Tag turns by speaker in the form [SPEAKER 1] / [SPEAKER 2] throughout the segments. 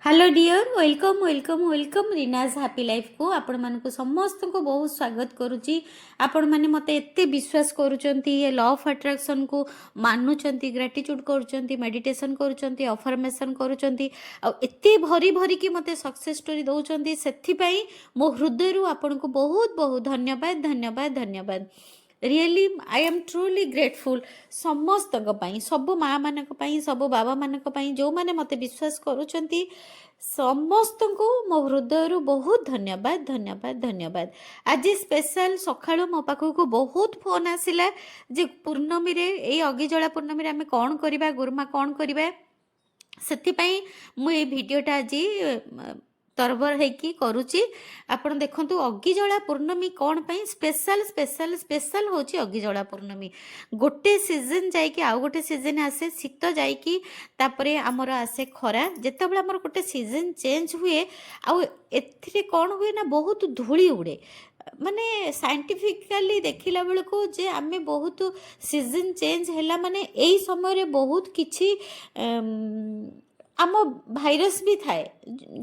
[SPEAKER 1] Hello dear welcome welcome welcome Rinaj happy life को आपण मानक समस्त को बहुत स्वागत करुच्ची। आपण माने मते एते विश्वास करूचंती ये लॉ ऑफ अट्रैक्शन को मानुचंती ग्रेटिट्यूड करूचंती मेडिटेशन करूचंती अफर्मेशन करूचंती आ एते भरी भरी की मते सक्सेस स्टोरी दउचंती सेथि पई मो हृदय रु आपण को बहुत बहुत धन्यवाद धन्यवाद धन्यवाद। Really I am truly grateful समस्त सब माँ मानक सब बाबा मानक जो माने मते विश्वास करूचंती समस्त को मो हृदय बहुत धन्यवाद धन्यवाद धन्यवाद। आज स्पेशल सकाळ मो पाखक को बहुत फोन आसिला जे पूर्णमी रे ए अगिजला पूर्णमी रे आमे कौन करिबा गुरुमा कौन करिबा सेथिपाई मु ए भिडियोटा आज तरबर होकि करुच्ची। आपण देखंतु अगिजला पूर्णमी कौन पाई स्पेशल स्पेशल स्पेशल होची अगिजला पूर्णमी गोटे सीजन जाइकी आउ गोटे सीजन आसे शीत जाइकी तापरे आमर आसे खरा जेतेबेले आमर गोटे सीजन चेंज हुए आउ एथिरे कौन हुए ना बहुत धूली उड़े माने साइंटिफिकली देखिला बेलको जे आमे बहुत सीजन चेंज हैला माने एई समय रे बहुत किछि आम भाइरस भी थाए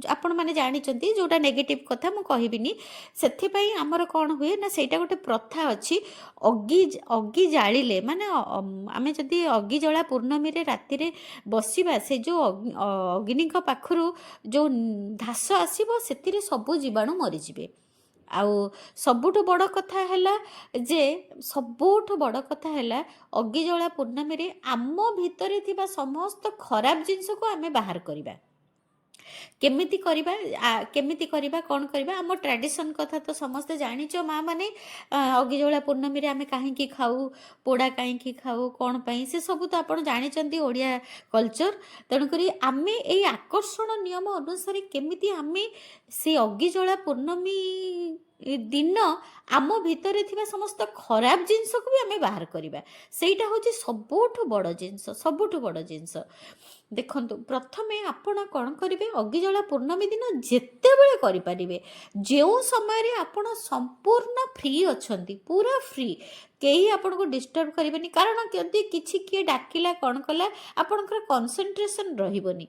[SPEAKER 1] आपण माने जानिचंती जोटा नेगेटिव कथा मु कहबिनी सेथिपाई आमर कौन हुए ना सेटा गोटे प्रथा अच्छी अगी अगी जालिले माने आमे जदि अगी जला पूर्णमी रे राति रे बसिबा से जो अग्नि पाखरु जो धास आसीबो सेतिरे सबु जीवाणु मरि जिवे। आउ सबुठ बड़ कथा हैला जे सबुठ बड़ कथा हैला अगिजला पूर्णमी रे आम भितरे थिबा समस्त खराब जिंस को आमे बाहर करिबा केमिति करिबा कौन करिबा आम ट्रेडिशन कथा तो समस्ते जानिच माँ माने अगिजला पूर्णमी रे आमे काहेकि खाऊ पोड़ा काहेकि खाऊ कौन पाई से सब तो आपण जानिचंती ओडिया कल्चर तेणुकरी आमे एई आकर्षण नियम अनुसार केमिति आमे से अगिजला पूर्णमी दिन आम भितर थिबा समस्त खराब जिंस को भी आमे बाहर करिबा सेटा होची सबुठ बड़ जिंस सबुठ बड़ जिंस। देखंतु प्रथमे आपण कौन करिवे अगिजला पूर्णमी दिन जेते बेले करि परिबे जेउ समय रे आपण संपूर्ण फ्री अछंती पूरा फ्री केही आपण को डिस्टर्ब करिवेनी कारण यदि किछि किए डाकिला कौन कला आपणकर कंसंट्रेशन रहिबोनी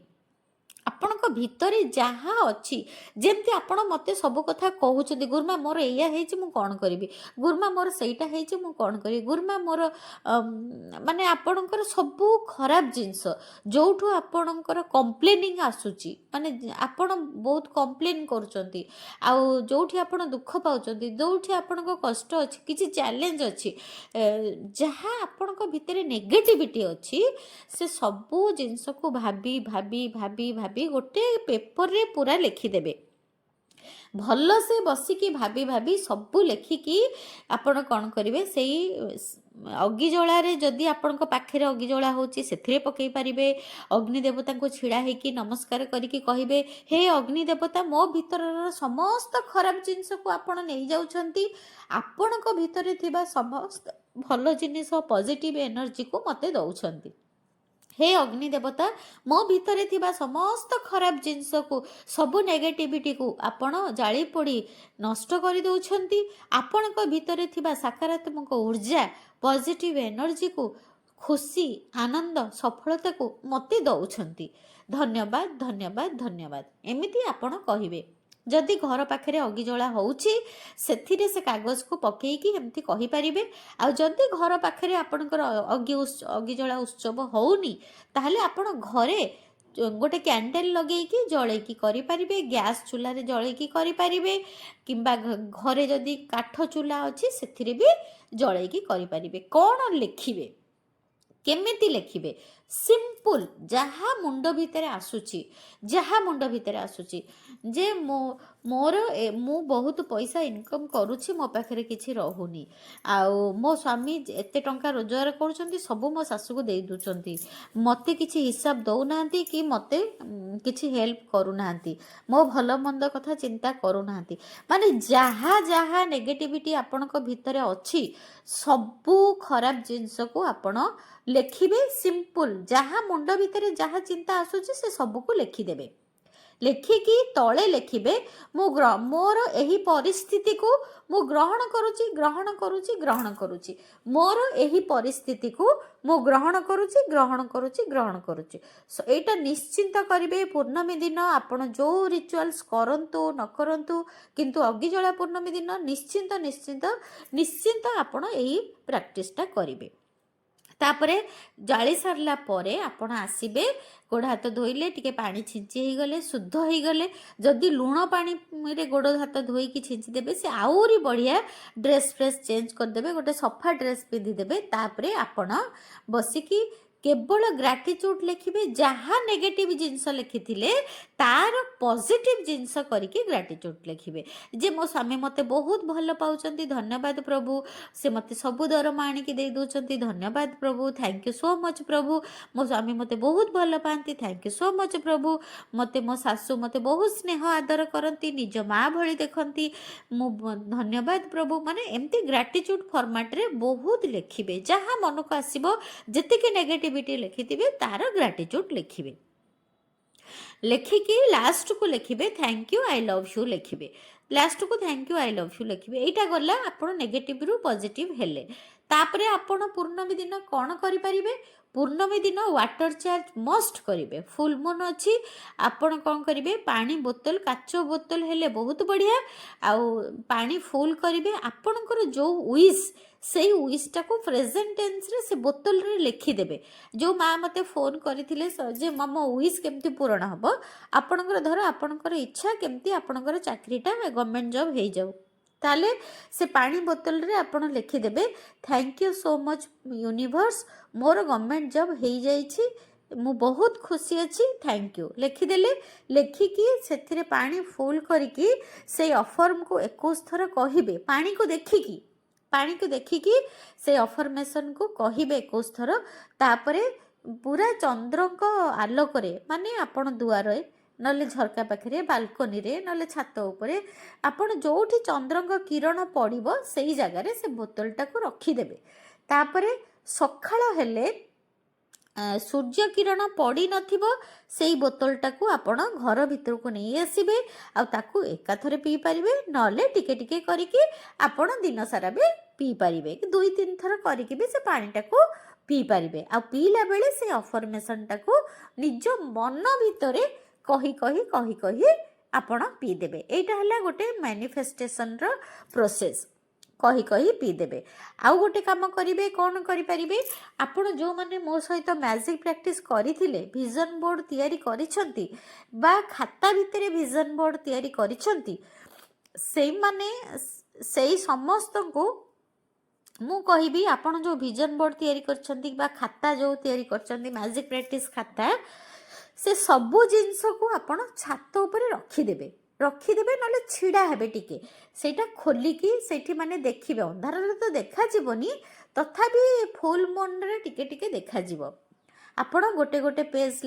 [SPEAKER 1] आपणक भितरे जहाँ अच्छी जेमती आपण मते सब कथा कहउछथि गुरुमा मोर एया हेछि मु कोन करिवि गुरुमा मोर सेटा हेछि मु कोन करिवि गुरुमा मोर माने आपणकर सब खराब जिंस जोठु आपणकर कंप्लेनिंग आसुची माने आपण बहुत कंप्लेन करूचंती आउ जोठी आपण दुख पाउचंती जोठी आपणक कष्ट अछि किछि चैलेंज अछि जहाँ आपणक भितरे नेगेटिविटी अछि से सब जिंस को भाबी भाबी भाबी भाबी गोटे पेपर रे पूरा लिखिदेवे भल से बसिकी भाबी भाबी सबू लेखिकी आपण कौन करिवे सेई अगिजला रे जदि आपण पाखे अगिजला होची सेथिरे पकई पारिबे अग्नि देवता को छिड़ा हेकी नमस्कार करिकी कहिबे हे अग्नि देवता मो भीतर समस्त खराब जिंस को आपण नहीं जाउछंती आपण को भीतर थिबा समस्त भल जिनिस पॉजिटिव एनर्जी को मते दउछंती हे अग्नि देवता मो भितरे थिबा समस्त खराब जिंस को सबु नेगेटिविटी को आपण जाली पोड़ी नष्ट कर दउछंती आपण को भितरे थिबा सकारात्मक ऊर्जा पॉजिटिव एनर्जी को खुशी आनंद सफलता को मते दउछंती धन्यवाद धन्यवाद धन्यवाद एमिति आपण कहिबे जदि घर पाखे अगिजला होउछि सेथिरे से कागज को पकेइकी एमती कहि परिबे आ जदि घर पाखे आपणकर अगिजला उत्सव होउनी ताहले आपण घरे गोटे कैंडल लगेकी जळेकी करि परिबे गैस चूल्हा रे जळेकी करि परिबे किंबा घरे जदि काठ चूल्हा अछि सेथिरे भी जळेकी करि परिबे कोन लिखिबे केमिति लिखिबे सिंपल जहाँ मुंड भितर आसुची जहाँ मुंड भितर आसुची जे मोर मु बहुत पैसा इनकम करुछि मो पाखरे किछि रहुनी आउ मो स्वामी एते टंका रोजगार करूछंती सब मो सासु को दे दुचंती मते किछि हिसाब दउ नांती कि मते किछि हेल्प करू नांती मो भलो मंद कथा चिंता करू नांती माने जहाँ जहाँ नेगेटिविटी आपणक भितरे अछि सबु खराब जिंस को आपण लेखिबे सिंपल जहाँ मुंड भितर जहाँ चिंता आसुची से सबको लेखिदेवे ଲେଖିକି ତଳେ ଲେଖିବେ ମୋର ଏହି ପରିସ୍ଥିତିକୁ ମୁଁ ଗ୍ରହଣ କରୁଛି ଗ୍ରହଣ କରୁଛି ଗ୍ରହଣ କରୁଛି, ମୋର ଏହି ପରିସ୍ଥିତିକୁ ମୁଁ ଗ୍ରହଣ କରୁଛି ଗ୍ରହଣ କରୁଛି ଗ୍ରହଣ କରୁଛି। ଏଇଟା ନିଶ୍ଚିନ୍ତ କରିବେ। ପୂର୍ଣ୍ଣମୀ ଦିନ ଆପଣ ଯେଉଁ ରିଚୁଆଲ୍ସ କରନ୍ତୁ ନ କରନ୍ତୁ, କିନ୍ତୁ ଅଗିଜଳା ପୂର୍ଣ୍ଣମୀ ଦିନ ନିଶ୍ଚିନ୍ତ ନିଶ୍ଚିନ୍ତ ନିଶ୍ଚିନ୍ତ ଆପଣ ଏହି ପ୍ରାକ୍ଟିସଟା କରିବେ। ତାପରେ ଜାଳି ସାରିଲା ପରେ ଆପଣ ଆସିବେ, ଗୋଡ଼ ହାତ ଧୋଇଲେ, ଟିକେ ପାଣି ଛିଞ୍ଚି ହେଇଗଲେ, ଶୁଦ୍ଧ ହେଇଗଲେ, ଯଦି ଲୁଣ ପାଣିରେ ଗୋଡ଼ ହାତ ଧୋଇକି ଛିଞ୍ଚି ଦେବେ ସେ ଆହୁରି ବଢ଼ିଆ। ଡ୍ରେସ୍ ଫ୍ରେସ୍ ଚେଞ୍ଜ କରିଦେବେ, ଗୋଟେ ସଫା ଡ୍ରେସ୍ ପିନ୍ଧିଦେବେ। ତାପରେ ଆପଣ ବସିକି କେବଳ ଗ୍ରାଟିଚ୍ୟୁଡ୍ ଲେଖିବେ। ଯାହା ନେଗେଟିଭ୍ ଜିନିଷ ଲେଖିଥିଲେ ତାର ପଜିଟିଭ୍ ଜିନିଷ କରିକି ଗ୍ରାଟିଚ୍ୟୁଡ୍ ଲେଖିବେ, ଯେ ମୋ ସ୍ୱାମୀ ମୋତେ ବହୁତ ଭଲ ପାଉଛନ୍ତି, ଧନ୍ୟବାଦ ପ୍ରଭୁ, ସେ ମୋତେ ସବୁ ଦରମା ଆଣିକି ଦେଇ ଦେଉଛନ୍ତି, ଧନ୍ୟବାଦ ପ୍ରଭୁ, ଥ୍ୟାଙ୍କ ୟୁ ସୋ ମଚ୍ ପ୍ରଭୁ, ମୋ ସ୍ୱାମୀ ମୋତେ ବହୁତ ଭଲ ପାଆନ୍ତି, ଥ୍ୟାଙ୍କ ୟୁ ସୋ ମଚ୍ ପ୍ରଭୁ, ମୋତେ ମୋ ଶାଶୁ ମୋତେ ବହୁତ ସ୍ନେହ ଆଦର କରନ୍ତି, ନିଜ ମା' ଭଳି ଦେଖନ୍ତି, ମୁଁ ଧନ୍ୟବାଦ ପ୍ରଭୁ। ମାନେ ଏମିତି ଗ୍ରାଟିଚ୍ୟୁଡ୍ ଫର୍ମାଟ୍ରେ ବହୁତ ଲେଖିବେ। ଯାହା ମନକୁ ଆସିବ, ଯେତିକି ନେଗେଟିଭିଟି ଲେଖିଥିବେ ତାର ଗ୍ରାଟିଚ୍ୟୁଡ୍ ଲେଖିବେ। ଲେଖିକି ଲାଷ୍ଟକୁ ଲେଖିବେ thank you I love you ଲେଖିବେ। ଲାଷ୍ଟକୁ thank you I love you ଲେଖିବେ। ଏଇଟା ଗଲା, ଆପଣ ନେଗେଟିଭରୁ ପଜିଟିଭ୍ ହେଲେ। ତାପରେ ଆପଣ ପୂର୍ଣ୍ଣମୀ ଦିନ କ'ଣ କରିପାରିବେ? ପୂର୍ଣ୍ଣମୀ ଦିନ ୱାଟର ଚାର୍ଜ ମଷ୍ଟ କରିବେ। ଫୁଲ୍ ମୁନ୍ ଅଛି, ଆପଣ କ'ଣ କରିବେ? ପାଣି ବୋତଲ, କାଚ ବୋତଲ ହେଲେ ବହୁତ ବଢ଼ିଆ, ଆଉ ପାଣି ଫୁଲ୍ କରିବେ। ଆପଣଙ୍କର ଯେଉଁ ୱିଶ୍, ସେଇ ୱିଶ୍ଟାକୁ ପ୍ରେଜେଣ୍ଟ ଟେନ୍ସରେ ସେ ବୋତଲରେ ଲେଖିଦେବେ। ଯେଉଁ ମାଆ ମୋତେ ଫୋନ୍ କରିଥିଲେ ଯେ ମୋ ୱିଶ୍ କେମିତି ପୂରଣ ହେବ, ଆପଣଙ୍କର ଧର ଆପଣଙ୍କର ଇଚ୍ଛା କେମିତି ଆପଣଙ୍କର ଚାକିରିଟା ଗଭର୍ଣ୍ଣମେଣ୍ଟ ଜବ୍ ହେଇଯାଉ, ତାହେଲେ ସେ ପାଣି ବୋତଲରେ ଆପଣ ଲେଖିଦେବେ thank you so much universe, ମୋର ଗଭର୍ଣ୍ଣମେଣ୍ଟ ଜବ୍ ହେଇଯାଇଛି, ମୁଁ ବହୁତ ଖୁସି ଅଛି, ଥ୍ୟାଙ୍କ ୟୁ ଲେଖିଦେଲେ। ଲେଖିକି ସେଥିରେ ପାଣି ଫୁଲ୍ କରିକି ସେଇ ଅଫର୍ମକୁ 21 ଥର କହିବେ। ପାଣିକୁ ଦେଖିକି ସେଇ ଅଫର୍ମେସନ୍କୁ କହିବେ 21 ଥର। ତାପରେ ପୁରା ଚନ୍ଦ୍ରଙ୍କ ଆଲୋକରେ, ମାନେ ଆପଣ ଦୁଆରେ, ନହେଲେ ଝରକା ପାଖରେ, ବାଲକୋନିରେ, ନହେଲେ ଛାତ ଉପରେ, ଆପଣ ଯେଉଁଠି ଚନ୍ଦ୍ରଙ୍କ କିରଣ ପଡ଼ିବ ସେଇ ଜାଗାରେ ସେ ବୋତଲଟାକୁ ରଖିଦେବେ। ତାପରେ ସକାଳ ହେଲେ ସୂର୍ଯ୍ୟ କିରଣ ପଡ଼ିନଥିବ, ସେଇ ବୋତଲଟାକୁ ଆପଣ ଘର ଭିତରକୁ ନେଇ ଆସିବେ, ଆଉ ତାକୁ ଏକାଥରେ ପିଇପାରିବେ, ନହେଲେ ଟିକେ ଟିକେ କରିକି ଆପଣ ଦିନ ସାରା ବି ପିଇପାରିବେ, 2-3 ଥର କରିକି ବି ସେ ପାଣିଟାକୁ ପିଇପାରିବେ। ଆଉ ପିଇଲା ବେଳେ ସେ ଅଫର୍ମେସନ୍ଟାକୁ ନିଜ ମନ ଭିତରେ କହି କହି କହି କହି ଆପଣ ପିଇଦେବେ। ଏଇଟା ହେଲା ଗୋଟେ ମ୍ୟାନିଫେଷ୍ଟେସନ୍ର ପ୍ରୋସେସ୍, କହି କହି ପିଇଦେବେ। ଆଉ ଗୋଟେ କାମ କରିବେ, କ'ଣ କରିପାରିବେ? ଆପଣ ଯେଉଁମାନେ ମୋ ସହିତ ମ୍ୟାଜିକ୍ ପ୍ରାକ୍ଟିସ୍ କରିଥିଲେ, ଭିଜନ୍ ବୋର୍ଡ଼ ତିଆରି କରିଛନ୍ତି ବା ଖାତା ଭିତରେ ଭିଜନ୍ ବୋର୍ଡ଼ ତିଆରି କରିଛନ୍ତି, ସେଇମାନେ, ସେଇ ସମସ୍ତଙ୍କୁ ମୁଁ କହିବି, ଆପଣ ଯେଉଁ ଭିଜନ୍ ବୋର୍ଡ଼ ତିଆରି କରିଛନ୍ତି ବା ଖାତା ଯେଉଁ ତିଆରି କରିଛନ୍ତି, ମ୍ୟାଜିକ୍ ପ୍ରାକ୍ଟିସ୍ ଖାତା, ସେ ସବୁ ଜିନିଷକୁ ଆପଣ ଛାତ ଉପରେ ରଖିଦେବେ, ନହେଲେ ଛିଡ଼ା ହେବେ ଟିକେ, ସେଇଟା ଖୋଲିକି ସେଇଠି ମାନେ ଦେଖିବେ। ଅନ୍ଧାରରେ ତ ଦେଖାଯିବନି, ତଥାପି ଫୁଲ୍ ମୁନ୍ରେ ଟିକେ ଟିକେ ଦେଖାଯିବ। ଆପଣ ଗୋଟେ ଗୋଟେ ପେଜ୍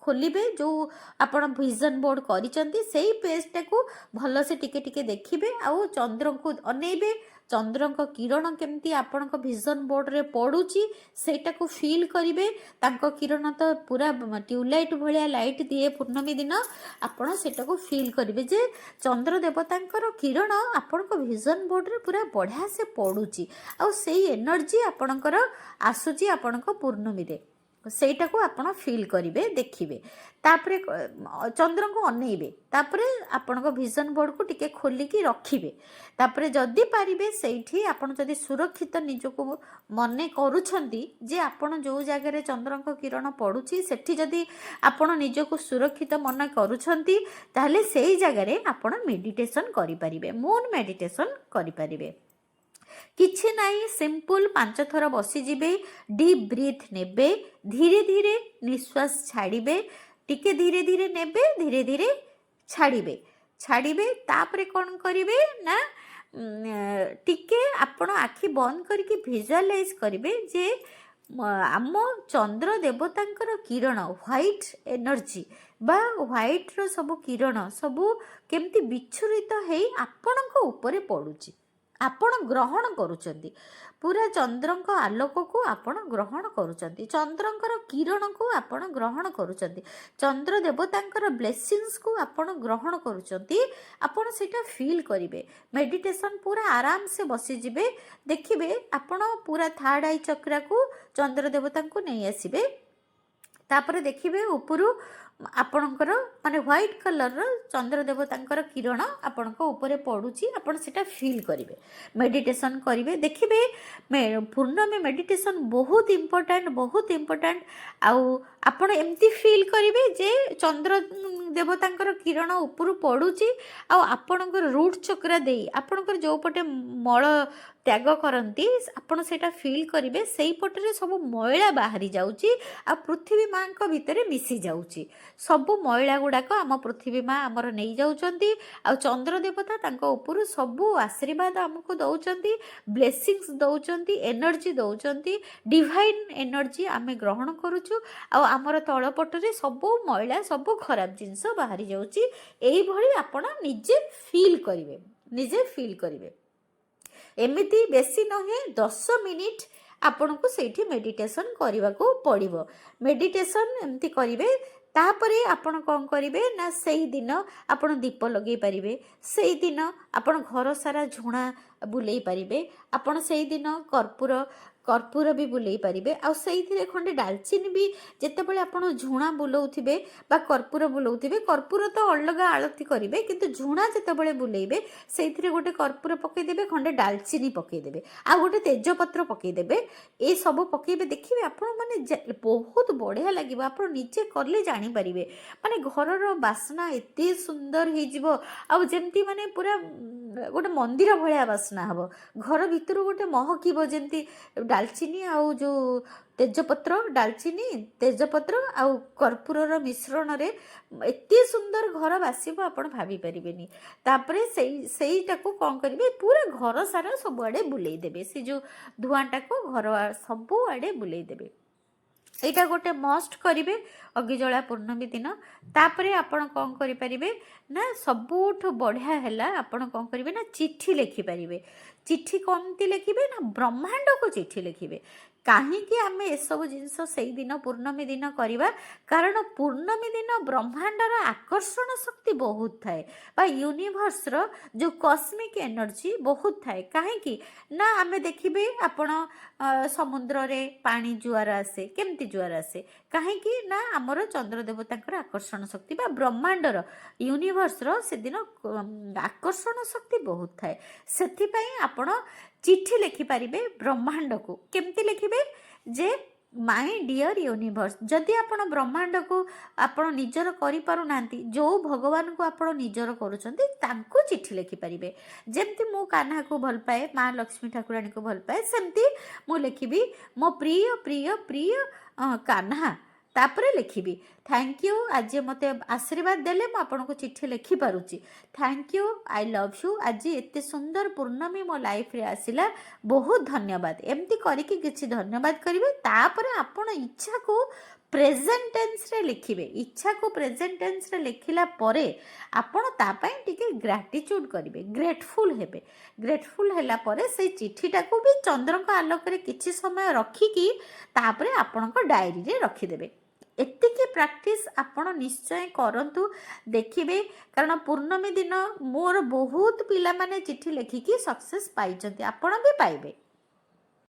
[SPEAKER 1] ଖୋଲିବେ, ଯେଉଁ ଆପଣ ଭିଜନ୍ ବୋର୍ଡ଼ କରିଛନ୍ତି ସେଇ ପେଜ୍ଟାକୁ ଭଲସେ ଟିକେ ଟିକେ ଦେଖିବେ, ଆଉ ଚନ୍ଦ୍ରଙ୍କୁ ଅନେଇବେ। ଚନ୍ଦ୍ରଙ୍କ କିରଣ କେମିତି ଆପଣଙ୍କ ଭିଜନ୍ ବୋର୍ଡ଼ରେ ପଡ଼ୁଛି ସେଇଟାକୁ ଫିଲ୍ କରିବେ। ତାଙ୍କ କିରଣ ତ ପୁରା ଟ୍ୟୁବଲାଇଟ୍ ଭଳିଆ ଲାଇଟ୍ ଦିଏ ପୂର୍ଣ୍ଣମୀ ଦିନ, ଆପଣ ସେଇଟାକୁ ଫିଲ୍ କରିବେ ଯେ ଚନ୍ଦ୍ର ଦେବତାଙ୍କର କିରଣ ଆପଣଙ୍କ ଭିଜନ୍ ବୋର୍ଡ଼ରେ ପୁରା ବଢ଼ିଆ ସେ ପଡ଼ୁଛି, ଆଉ ସେଇ ଏନର୍ଜି ଆପଣଙ୍କର ଆସୁଛି ଆପଣଙ୍କ ପୂର୍ଣ୍ଣମୀରେ, ସେଇଟାକୁ ଆପଣ ଫିଲ୍ କରିବେ, ଦେଖିବେ। ତାପରେ ଚନ୍ଦ୍ରଙ୍କୁ ଅନେଇବେ, ତାପରେ ଆପଣଙ୍କ ଭିଜନ୍ ବୋର୍ଡ଼କୁ ଟିକେ ଖୋଲିକି ରଖିବେ। ତାପରେ ଯଦି ପାରିବେ ସେଇଠି ଆପଣ ଯଦି ସୁରକ୍ଷିତ ନିଜକୁ ମନେ କରୁଛନ୍ତି ଯେ ଆପଣ ଯେଉଁ ଜାଗାରେ ଚନ୍ଦ୍ରଙ୍କ କିରଣ ପଡ଼ୁଛି ସେଠି ଯଦି ଆପଣ ନିଜକୁ ସୁରକ୍ଷିତ ମନେ କରୁଛନ୍ତି, ତାହେଲେ ସେଇ ଜାଗାରେ ଆପଣ ମେଡ଼ିଟେସନ୍ କରିପାରିବେ, ମୁନ୍ ମେଡ଼ିଟେସନ୍ କରିପାରିବେ। କିଛି ନାହିଁ, ସିମ୍ପଲ୍ 5 ଥର ବସିଯିବେ, ଡିପ୍ ବ୍ରିଥ୍ ନେବେ, ଧୀରେ ଧୀରେ ନିଶ୍ୱାସ ଛାଡ଼ିବେ, ଟିକେ ଧୀରେ ଧୀରେ ନେବେ, ଧୀରେ ଧୀରେ ଛାଡ଼ିବେ। ତାପରେ କ'ଣ କରିବେ ନା, ଟିକେ ଆପଣ ଆଖି ବନ୍ଦ କରିକି ଭିଜୁଆଲାଇଜ୍ କରିବେ ଯେ ଆମ ଚନ୍ଦ୍ର ଦେବତାଙ୍କର କିରଣ, ହ୍ୱାଇଟ୍ ଏନର୍ଜି ବା ହ୍ୱାଇଟ୍ର ସବୁ କିରଣ ସବୁ କେମିତି ବିଚ୍ଛୁରିତ ହେଇ ଆପଣଙ୍କ ଉପରେ ପଡ଼ୁଛି। ଆପଣ ଗ୍ରହଣ କରୁଛନ୍ତି, ପୁରା ଚନ୍ଦ୍ରଙ୍କ ଆଲୋକକୁ ଆପଣ ଗ୍ରହଣ କରୁଛନ୍ତି, ଚନ୍ଦ୍ରଙ୍କର କିରଣକୁ ଆପଣ ଗ୍ରହଣ କରୁଛନ୍ତି, ଚନ୍ଦ୍ର ଦେବତାଙ୍କର ବ୍ଲେସିଂସକୁ ଆପଣ ଗ୍ରହଣ କରୁଛନ୍ତି। ଆପଣ ସେଇଟା ଫିଲ୍ କରିବେ। ମେଡ଼ିଟେସନ୍ ପୁରା ଆରାମସେ ବସିଯିବେ, ଦେଖିବେ ଆପଣ ପୁରା ଥାର୍ଡ଼ ଆଇ ଚକ୍ରାକୁ ଚନ୍ଦ୍ର ଦେବତାଙ୍କୁ ନେଇ ଆସିବେ। ତାପରେ ଦେଖିବେ ଉପରୁ ଆପଣଙ୍କର ମାନେ ହ୍ୱାଇଟ୍ କଲର୍ର ଚନ୍ଦ୍ର ଦେବତାଙ୍କର କିରଣ ଆପଣଙ୍କ ଉପରେ ପଡ଼ୁଛି, ଆପଣ ସେଇଟା ଫିଲ୍ କରିବେ, ମେଡ଼ିଟେସନ୍ କରିବେ। ଦେଖିବେ ପୂର୍ଣ୍ଣମୀ ମେଡ଼ିଟେସନ୍ ବହୁତ ଇମ୍ପୋର୍ଟାଣ୍ଟ। ଆଉ ଆପଣ ଏମିତି ଫିଲ୍ କରିବେ ଯେ ଚନ୍ଦ୍ର ଦେବତାଙ୍କର କିରଣ ଉପରୁ ପଡ଼ୁଛି, ଆଉ ଆପଣଙ୍କର ରୁଟ୍ ଚକ୍ର ଦେଇ ଆପଣଙ୍କର ଯେଉଁ ପଟେ ମଳ ତ୍ୟାଗ କରନ୍ତି ଆପଣ ସେଇଟା ଫିଲ୍ କରିବେ, ସେଇପଟରେ ସବୁ ମଇଳା ବାହାରି ଯାଉଛି ଆଉ ପୃଥିବୀ ମାଆଙ୍କ ଭିତରେ ମିଶି ଯାଉଛି। ସବୁ ମଇଳା ଗୁଡ଼ାକ ଆମ ପୃଥିବୀ ମା ଆମର ନେଇଯାଉଛନ୍ତି, ଆଉ ଚନ୍ଦ୍ର ଦେବତା ତାଙ୍କ ଉପରୁ ସବୁ ଆଶୀର୍ବାଦ ଆମକୁ ଦେଉଛନ୍ତି, ବ୍ଲେସିଂସ୍ ଦେଉଛନ୍ତି, ଏନର୍ଜି ଦେଉଛନ୍ତି, ଡିଭାଇନ୍ ଏନର୍ଜି ଆମେ ଗ୍ରହଣ କରୁଛୁ, ଆଉ ଆମର ତଳପଟରେ ସବୁ ମଇଳା ସବୁ ଖରାପ ଜିନିଷ ବାହାରି ଯାଉଛି। ଏଇଭଳି ଆପଣ ନିଜେ ଫିଲ୍ କରିବେ। ଏମିତି ବେଶୀ ନୁହେଁ, 10 ମିନିଟ୍ ଆପଣଙ୍କୁ ସେଇଠି ମେଡ଼ିଟେସନ୍ କରିବାକୁ ପଡ଼ିବ। ମେଡ଼ିଟେସନ୍ ଏମିତି କରିବେ। ତାପରେ ଆପଣ କ'ଣ କରିବେ ନା ସେଇଦିନ ଆପଣ ଦୀପ ଲଗାଇ ପାରିବେ, ସେଇଦିନ ଆପଣ ଘର ସାରା ଝୁଣା ବୁଲେଇ ପାରିବେ, ଆପଣ ସେଇଦିନ କର୍ପୂର ବି ବୁଲେଇ ପାରିବେ। ଆଉ ସେଇଥିରେ ଖଣ୍ଡେ ଡାଲଚିନି ବି ଯେତେବେଳେ ଆପଣ ଝୁଣା ବୁଲଉଥିବେ ବା କର୍ପୂର ବୁଲଉଥିବେ, କର୍ପୂର ତ ଅଲଗା ଆଳତି କରିବେ, କିନ୍ତୁ ଝୁଣା ଯେତେବେଳେ ବୁଲେଇବେ ସେଇଥିରେ ଗୋଟେ କର୍ପୂର ପକାଇଦେବେ, ଖଣ୍ଡେ ଡାଲଚିନି ପକାଇଦେବେ, ଆଉ ଗୋଟେ ତେଜପତ୍ର ପକାଇଦେବେ। ଏସବୁ ପକାଇବେ, ଦେଖିବେ ଆପଣ ମାନେ ବହୁତ ବଢ଼ିଆ ଲାଗିବ। ଆପଣ ନିଜେ କଲେ ଜାଣିପାରିବେ, ମାନେ ଘରର ବାସ୍ନା ଏତେ ସୁନ୍ଦର ହେଇଯିବ, ଆଉ ଯେମିତି ମାନେ ପୁରା ଗୋଟେ ମନ୍ଦିର ଭଳିଆ ବାସ୍ନା ହେବ। ଘର ଭିତରୁ ଗୋଟେ ମହକିବ, ଯେମିତି ଡାଲଚିନି ଆଉ ଯେଉଁ ତେଜପତ୍ର ଆଉ କର୍ପୂରର ମିଶ୍ରଣରେ ଏତେ ସୁନ୍ଦର ଘର ବାସିବ ଆପଣ ଭାବିପାରିବେନି। ତାପରେ ସେଇଟାକୁ କ'ଣ କରିବେ, ପୁରା ଘର ସାରା ସବୁଆଡ଼େ ବୁଲେଇ ଦେବେ, ସେ ଯେଉଁ ଧୂଆଁଟାକୁ ଘର ସବୁଆଡ଼େ ବୁଲେଇ ଦେବେ। ଏଇଟା ଗୋଟେ ମଷ୍ଟ କରିବେ ଅଗିଜଳା ପୂର୍ଣ୍ଣମୀ ଦିନ। ତାପରେ ଆପଣ କ'ଣ କରିପାରିବେ ନା ସବୁଠୁ ବଢ଼ିଆ ହେଲା, ଆପଣ କ'ଣ କରିବେ ନା ଚିଠି ଲେଖିପାରିବେ। ଚିଠି କେମିତି ଲେଖିବେ ନା ବ୍ରହ୍ମାଣ୍ଡକୁ ଚିଠି ଲେଖିବେ। କାହିଁକି ଆମେ ଏସବୁ ଜିନିଷ ସେଇଦିନ ପୂର୍ଣ୍ଣମୀ ଦିନ କରିବା? କାରଣ ପୂର୍ଣ୍ଣମୀ ଦିନ ବ୍ରହ୍ମାଣ୍ଡର ଆକର୍ଷଣ ଶକ୍ତି ବହୁତ ଥାଏ, ବା ୟୁନିଭର୍ସର ଯେଉଁ କସ୍ମିକ୍ ଏନର୍ଜି ବହୁତ ଥାଏ। କାହିଁକି ନା ଆମେ ଦେଖିବେ ଆପଣ ସମୁଦ୍ରରେ ପାଣି ଜୁଆର ଆସେ, କେମିତି ଜୁଆର ଆସେ? କାହିଁକି ନା ଆମର ଚନ୍ଦ୍ର ଦେବତାଙ୍କର ଆକର୍ଷଣ ଶକ୍ତି ବା ବ୍ରହ୍ମାଣ୍ଡର ୟୁନିଭର୍ସର ସେଦିନ ଆକର୍ଷଣ ଶକ୍ତି ବହୁତ ଥାଏ। ସେଥିପାଇଁ ଆପଣ ଚିଠି ଲେଖିପାରିବେ ବ୍ରହ୍ମାଣ୍ଡକୁ। କେମିତି ଲେଖିବେ? ଯେ ମାଇ ଡିଅର୍ ୟୁନିଭର୍ସ। ଯଦି ଆପଣ ବ୍ରହ୍ମାଣ୍ଡକୁ ଆପଣ ନିଜର କରିପାରୁନାହାନ୍ତି, ଯେଉଁ ଭଗବାନଙ୍କୁ ଆପଣ ନିଜର କରୁଛନ୍ତି ତାଙ୍କୁ ଚିଠି ଲେଖିପାରିବେ। ଯେମିତି ମୁଁ କାହ୍ନାକୁ ଭଲ ପାଏ, ମା ଲକ୍ଷ୍ମୀ ଠାକୁରାଣୀକୁ ଭଲ ପାଏ, ସେମିତି ମୁଁ ଲେଖିବି ମୋ ପ୍ରିୟ ପ୍ରିୟ ପ୍ରିୟ କାହ୍ନା। ତାପରେ ଲେଖିବି ଥ୍ୟାଙ୍କ ୟୁ, ଆଜି ମୋତେ ଆଶୀର୍ବାଦ ଦେଲେ ମୁଁ ଆପଣଙ୍କୁ ଚିଠି ଲେଖିପାରୁଛି। Thank you, I love you, ଆଜି ଏତେ ସୁନ୍ଦର ପୂର୍ଣ୍ଣମୀ ମୋ ଲାଇଫ୍ରେ ଆସିଲା, ବହୁତ ଧନ୍ୟବାଦ। ଏମିତି କରିକି କିଛି ଧନ୍ୟବାଦ କରିବେ। ତାପରେ ଆପଣ ଇଚ୍ଛାକୁ ପ୍ରେଜେଣ୍ଟ ଟେନ୍ସରେ ଲେଖିବେ। ଇଚ୍ଛାକୁ ପ୍ରେଜେଣ୍ଟ ଟେନ୍ସରେ ଲେଖିଲା ପରେ ଆପଣ ତା ପାଇଁ ଟିକେ ଗ୍ରାଟିଚ୍ୟୁଡ଼ କରିବେ, ଗ୍ରେଟଫୁଲ୍ ହେବେ। ଗ୍ରେଟଫୁଲ୍ ହେଲା ପରେ ସେଇ ଚିଠିଟାକୁ ବି ଚନ୍ଦ୍ରଙ୍କ ଆଲୋକରେ କିଛି ସମୟ ରଖିକି ତାପରେ ଆପଣଙ୍କ ଡାଏରୀରେ ରଖିଦେବେ। ଏତିକି ପ୍ରାକ୍ଟିସ୍ ଆପଣ ନିଶ୍ଚୟ କରନ୍ତୁ, ଦେଖିବେ। କାରଣ ପୂର୍ଣ୍ଣମୀ ଦିନ ମୋର ବହୁତ ପିଲାମାନେ ଚିଠି ଲେଖିକି ସକ୍ସେସ୍ ପାଇଛନ୍ତି, ଆପଣ ବି ପାଇବେ।